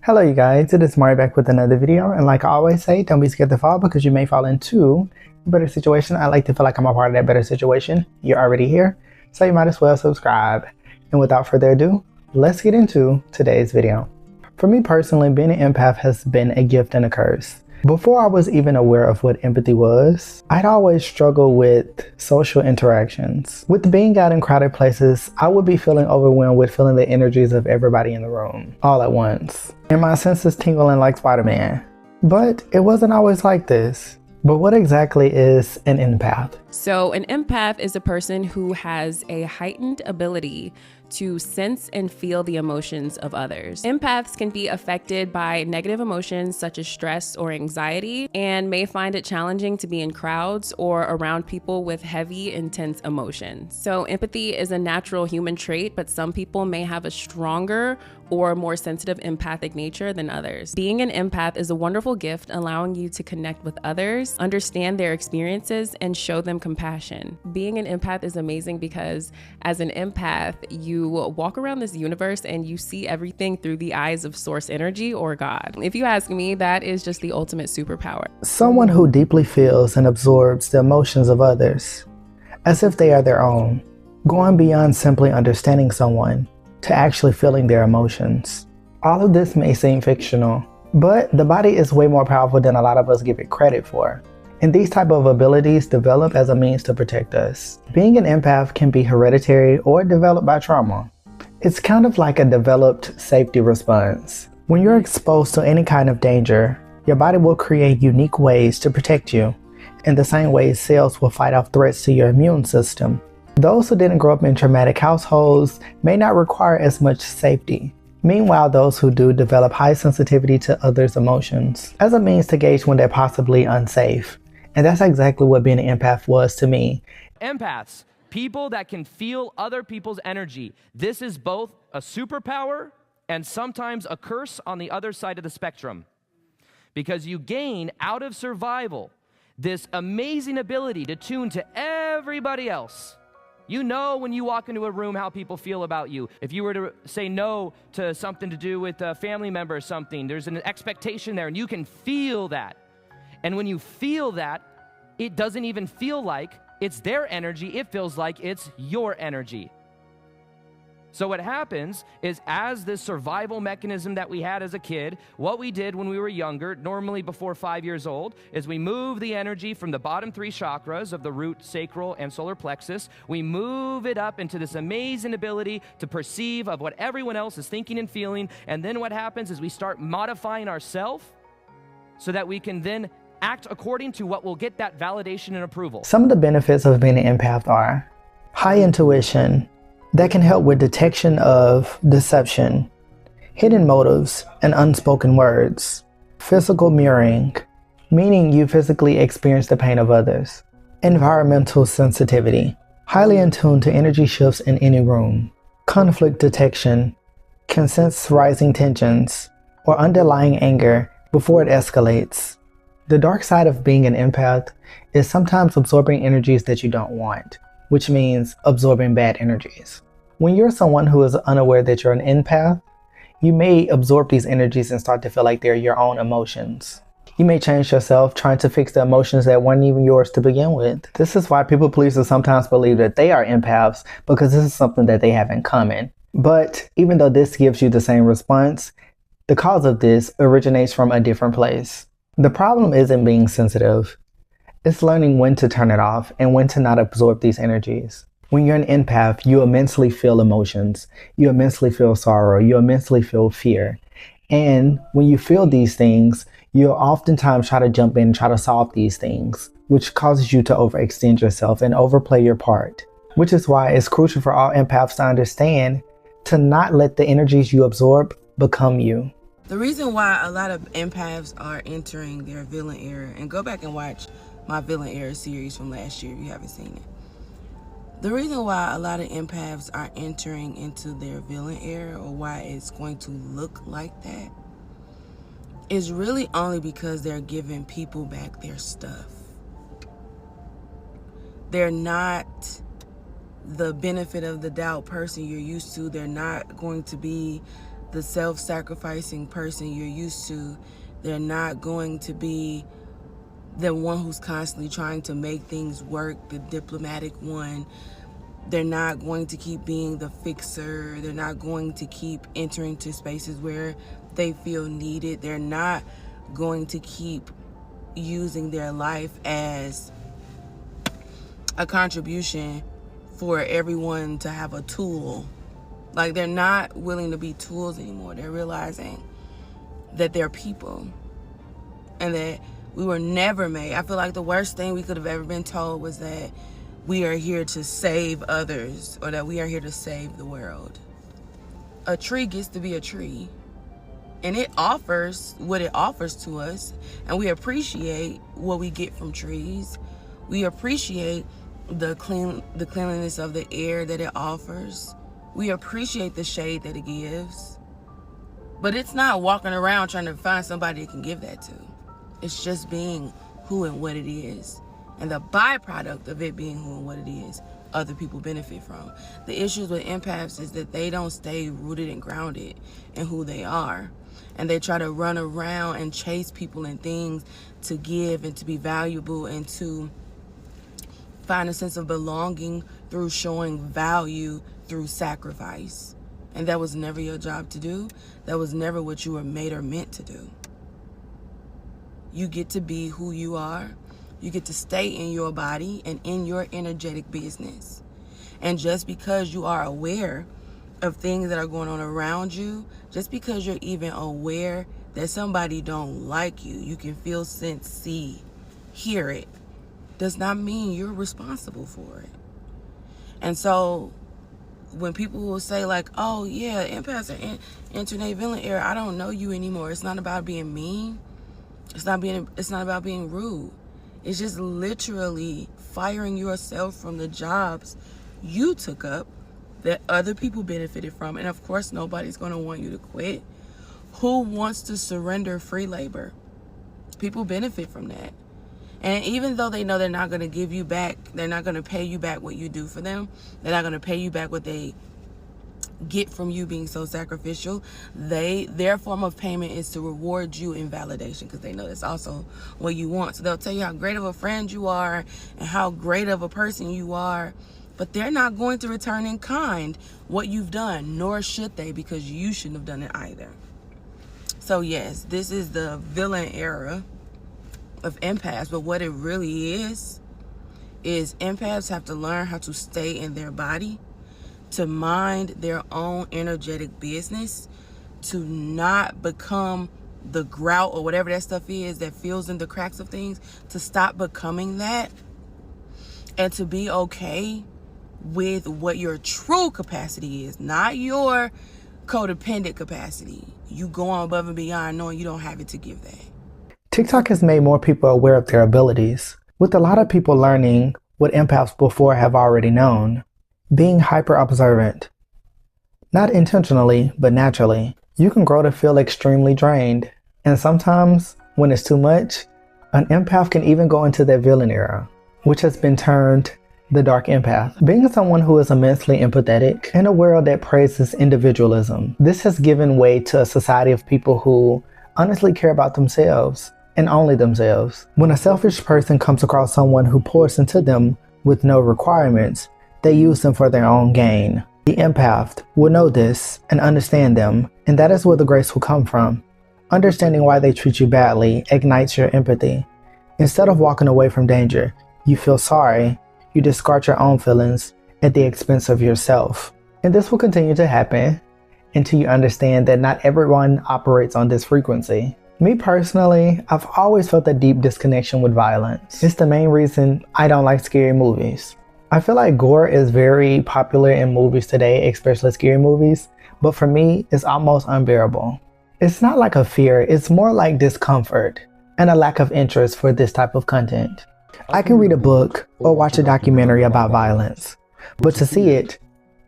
Hello you guys, it is Mari back with another video, and like I always say, don't be scared to fall because you may fall into a better situation. I like to feel like I'm a part of that better situation. You're already here, so you might as well subscribe. And without further ado, let's get into today's video. For me personally, being an empath has been a gift and a curse. Before I was even aware of what empathy was, I'd always struggled with social interactions. With being out in crowded places, I would be feeling overwhelmed with feeling the energies of everybody in the room, all at once. And my senses tingling like Spider-Man. But it wasn't always like this. But what exactly is an empath? So an empath is a person who has a heightened ability to sense and feel the emotions of others. Empaths can be affected by negative emotions such as stress or anxiety and may find it challenging to be in crowds or around people with heavy, intense emotions. So empathy is a natural human trait, but some people may have a stronger or more sensitive empathic nature than others. Being an empath is a wonderful gift, allowing you to connect with others, understand their experiences, and show them compassion. Being an empath is amazing because as an empath, you walk around this universe and you see everything through the eyes of source energy or God. If you ask me, that is just the ultimate superpower. Someone who deeply feels and absorbs the emotions of others, as if they are their own, going beyond simply understanding someone to actually feeling their emotions. All of this may seem fictional, but the body is way more powerful than a lot of us give it credit for. And these type of abilities develop as a means to protect us. Being an empath can be hereditary or developed by trauma. It's kind of like a developed safety response. When you're exposed to any kind of danger, your body will create unique ways to protect you, in the same way cells will fight off threats to your immune system. Those who didn't grow up in traumatic households may not require as much safety. Meanwhile, those who do develop high sensitivity to others' emotions as a means to gauge when they're possibly unsafe. And that's exactly what being an empath was to me. Empaths, people that can feel other people's energy. This is both a superpower and sometimes a curse on the other side of the spectrum. Because you gain out of survival this amazing ability to tune to everybody else. You know when you walk into a room how people feel about you. If you were to say no to something to do with a family member or something, there's an expectation there and you can feel that. And when you feel that, it doesn't even feel like it's their energy, it feels like it's your energy. So what happens is, as this survival mechanism that we had as a kid, what we did when we were younger, normally before 5 years old, is we move the energy from the bottom 3 chakras of the root, sacral, and solar plexus. We move it up into this amazing ability to perceive of what everyone else is thinking and feeling. And then what happens is we start modifying ourselves so that we can then act according to what will get that validation and approval. Some of the benefits of being an empath are high intuition that can help with detection of deception, hidden motives, and unspoken words. Physical mirroring, meaning you physically experience the pain of others. Environmental sensitivity, highly in tune to energy shifts in any room. Conflict detection, can sense rising tensions or underlying anger before it escalates. The dark side of being an empath is sometimes absorbing energies that you don't want, which means absorbing bad energies. When you're someone who is unaware that you're an empath, you may absorb these energies and start to feel like they're your own emotions. You may change yourself trying to fix the emotions that weren't even yours to begin with. This is why people pleasers sometimes believe that they are empaths, because this is something that they have in common. But even though this gives you the same response, the cause of this originates from a different place. The problem isn't being sensitive. It's learning when to turn it off and when to not absorb these energies. When you're an empath, you immensely feel emotions. You immensely feel sorrow. You immensely feel fear. And when you feel these things, you'll oftentimes try to jump in and try to solve these things, which causes you to overextend yourself and overplay your part. Which is why it's crucial for all empaths to understand to not let the energies you absorb become you. The reason why a lot of empaths are entering their villain era, and go back and watch my villain era series from last year if you haven't seen it. The reason why a lot of empaths are entering into their villain era, or why it's going to look like that, is really only because they're giving people back their stuff. They're not the benefit of the doubt person you're used to. They're not going to be the self-sacrificing person you're used to. They're not going to be the one who's constantly trying to make things work, the diplomatic one. They're not going to keep being the fixer. They're not going to keep entering to spaces where they feel needed. They're not going to keep using their life as a contribution for everyone to have a tool. Like, they're not willing to be tools anymore. They're realizing that they're people and that we were never made. I feel like the worst thing we could have ever been told was that we are here to save others or that we are here to save the world. A tree gets to be a tree, and it offers what it offers to us, and we appreciate what we get from trees. We appreciate the cleanliness of the air that it offers. We appreciate the shade that it gives. But it's not walking around trying to find somebody it can give that to. It's just being who and what it is. And the byproduct of it being who and what it is, other people benefit from. The issues with empaths is that they don't stay rooted and grounded in who they are. And they try to run around and chase people and things to give and to be valuable and to find a sense of belonging through showing value through sacrifice. And that was never your job to do. That was never what you were made or meant to do. You get to be who you are. You get to stay in your body and in your energetic business. And just because you are aware of things that are going on around you, just because you're even aware that somebody don't like you, you can feel, sense, see, hear it, does not mean you're responsible for it. And so when people will say like, oh yeah, empaths are entering a villain era, I don't know you anymore. It's not about being mean. It's not about being rude. It's just literally firing yourself from the jobs you took up that other people benefited from. And of course, nobody's going to want you to quit. Who wants to surrender free labor? People benefit from that. And even though they know they're not going to give you back, they're not going to pay you back what you do for them, they're not going to pay you back what they get from you being so sacrificial, their form of payment is to reward you in validation, because they know that's also what you want. So they'll tell you how great of a friend you are and how great of a person you are, but they're not going to return in kind what you've done, nor should they, because you shouldn't have done it either. So yes, this is the villain era of empaths, but what it really is empaths have to learn how to stay in their body, to mind their own energetic business, to not become the grout or whatever that stuff is that fills in the cracks of things, to stop becoming that, and to be okay with what your true capacity is, not your codependent capacity. You go on above and beyond knowing you don't have it to give that. TikTok has made more people aware of their abilities, with a lot of people learning what empaths before have already known. Being hyper observant. Not intentionally, but naturally. You can grow to feel extremely drained. And sometimes, when it's too much, an empath can even go into their villain era, which has been termed the dark empath. Being someone who is immensely empathetic in a world that praises individualism, this has given way to a society of people who honestly care about themselves and only themselves. When a selfish person comes across someone who pours into them with no requirements, they use them for their own gain. The empath will know this and understand them, and that is where the grace will come from. Understanding why they treat you badly ignites your empathy. Instead of walking away from danger, you feel sorry, you discard your own feelings at the expense of yourself. And this will continue to happen until you understand that not everyone operates on this frequency. Me personally, I've always felt a deep disconnection with violence. It's the main reason I don't like scary movies. I feel like gore is very popular in movies today, especially scary movies, but for me, it's almost unbearable. It's not like a fear, it's more like discomfort and a lack of interest for this type of content. I can read a book or watch a documentary about violence, but to see it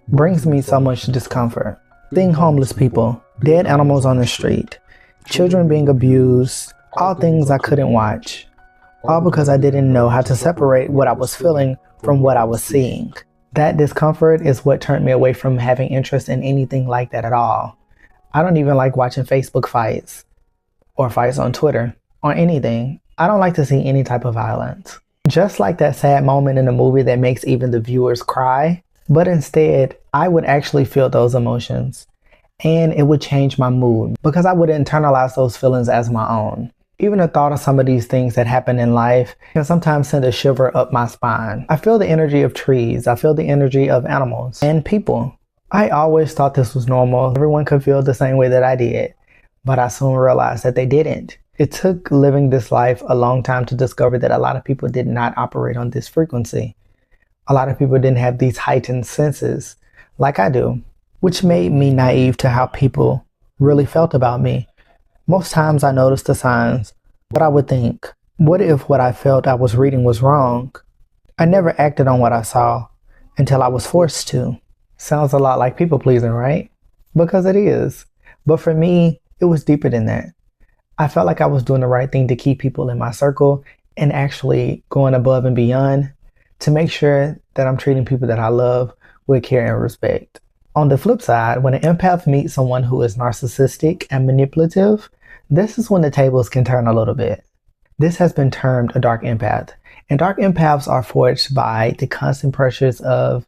brings me so much discomfort. Seeing homeless people, dead animals on the street, children being abused, all things I couldn't watch, all because I didn't know how to separate what I was feeling from what I was seeing. That discomfort is what turned me away from having interest in anything like that at all. I don't even like watching Facebook fights or fights on Twitter or anything. I don't like to see any type of violence. Just like that sad moment in a movie that makes even the viewers cry, but instead, I would actually feel those emotions and it would change my mood because I would internalize those feelings as my own. Even the thought of some of these things that happen in life can sometimes send a shiver up my spine. I feel the energy of trees. I feel the energy of animals and people. I always thought this was normal. Everyone could feel the same way that I did, but I soon realized that they didn't. It took living this life a long time to discover that a lot of people did not operate on this frequency. A lot of people didn't have these heightened senses like I do, which made me naive to how people really felt about me. Most times I noticed the signs, but I would think, what if what I felt I was reading was wrong? I never acted on what I saw until I was forced to. Sounds a lot like people pleasing, right? Because it is. But for me, it was deeper than that. I felt like I was doing the right thing to keep people in my circle and actually going above and beyond to make sure that I'm treating people that I love with care and respect. On the flip side, when an empath meets someone who is narcissistic and manipulative, this is when the tables can turn a little bit. This has been termed a dark empath, and dark empaths are forged by the constant pressures of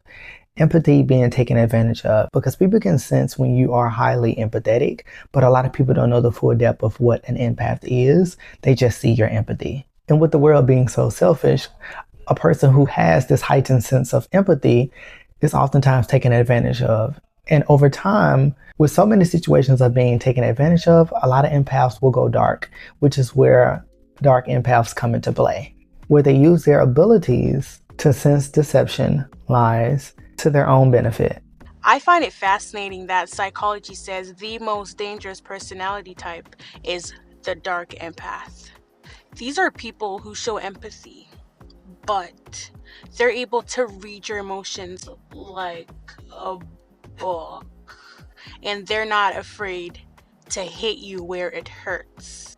empathy being taken advantage of, because people can sense when you are highly empathetic, but a lot of people don't know the full depth of what an empath is. They just see your empathy. And with the world being so selfish, a person who has this heightened sense of empathy is oftentimes taken advantage of. And over time, with so many situations of being taken advantage of, a lot of empaths will go dark, which is where dark empaths come into play, where they use their abilities to sense deception, lies, to their own benefit. I find it fascinating that psychology says the most dangerous personality type is the dark empath. These are people who show empathy, but they're able to read your emotions like a book, and they're not afraid to hit you where it hurts.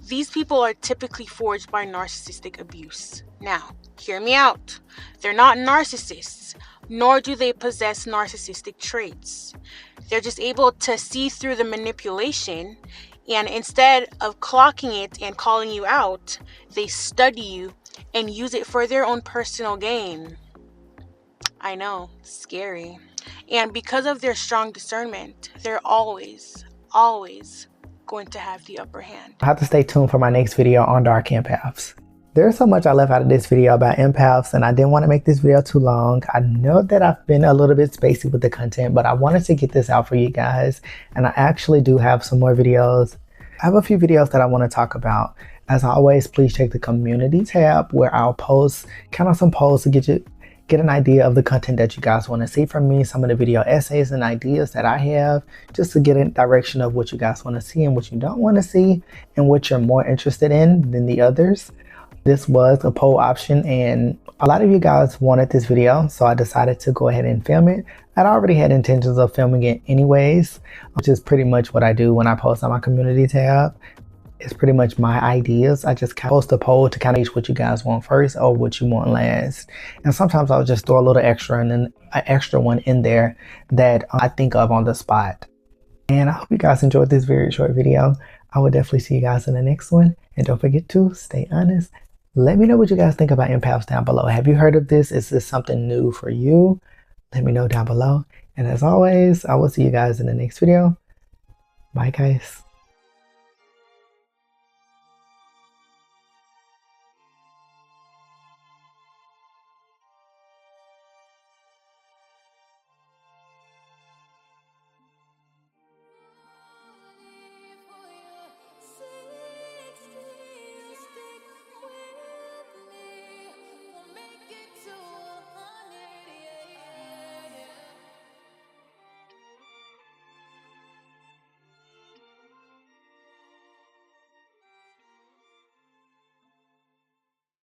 These people are typically forged by narcissistic abuse. Now, hear me out. They're not narcissists, nor do they possess narcissistic traits. They're just able to see through the manipulation, and instead of clocking it and calling you out, they study you and use it for their own personal gain. I know, scary. And because of their strong discernment, they're always going to have the upper hand. I have to stay tuned for my next video on dark empaths. There's so much I left out of this video about empaths, and I didn't want to make this video too long. I know that I've been a little bit spacey with the content, but I wanted to get this out for you guys, and I actually do have some more videos. I have a few videos that I want to talk about. As always, please check the community tab where I'll post kind of some polls to get an idea of the content that you guys want to see from me, some of the video essays and ideas that I have, just to get a direction of what you guys want to see and what you don't want to see, and what you're more interested in than the others. This was a poll option, and a lot of you guys wanted this video, so I decided to go ahead and film it. I'd already had intentions of filming it anyways, which is pretty much what I do when I post on my community tab. It's pretty much my ideas. I just post a poll to kind of gauge what you guys want first or what you want last. And sometimes I'll just throw a little extra and then an extra one in there that I think of on the spot. And I hope you guys enjoyed this very short video. I will definitely see you guys in the next one. And don't forget to stay honest. Let me know what you guys think about empaths down below. Have you heard of this? Is this something new for you? Let me know down below. And as always, I will see you guys in the next video. Bye, guys.